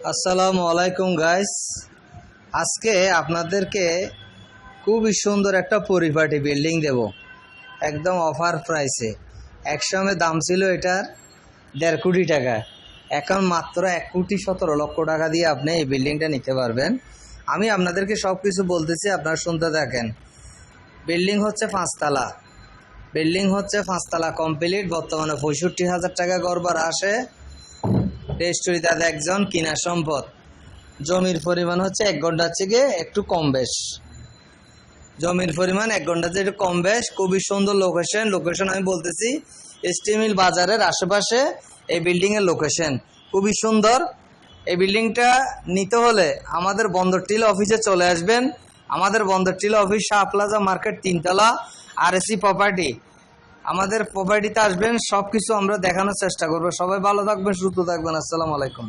আসসালামু আলাইকুম গাইস। আজকে আপনাদেরকে খুবই সুন্দর একটা পরিপাটি বিল্ডিং দেব, একদম অফার প্রাইসে। একসময় দাম ছিল এটার 1.5 কোটি টাকা, এখন মাত্র 1,17,00,000 টাকা দিয়ে আপনি এই বিল্ডিংটা নিতে পারবেন। আমি আপনাদেরকে সব কিছু বলতেছি, আপনারা শুনতে থাকেন। বিল্ডিং হচ্ছে 5 তলা, কমপ্লিট। বর্তমানে 65,000 টাকা গড় ভাড়া আসে। রেজিস্ট্রি দাদা একজন, কিনা সম্পদ। জমির পরিমাণ হচ্ছে 1 ঘন্টার থেকে একটু কম বেশ। জমির পরিমাণ 1 ঘন্টার থেকে একটু কম বেশ। খুবই সুন্দর লোকেশন আমি বলতেছি, স্টিল মিল বাজারের আশেপাশে এই বিল্ডিং এর লোকেশন খুবই সুন্দর। এই বিল্ডিংটা নিতে হলে আমাদের বন্দর টিলা অফিসে চলে আসবেন। আমাদের বন্দর টিলা অফিস শাহ প্লাজা মার্কেট 3 তলা, RSC প্রপার্টি। আমাদের প্রপার্টিতে আসবেন, সবকিছু আমরা দেখানোর চেষ্টা করবো। সবাই ভালো থাকবেন, সুস্থ থাকবেন। আসসালামু আলাইকুম।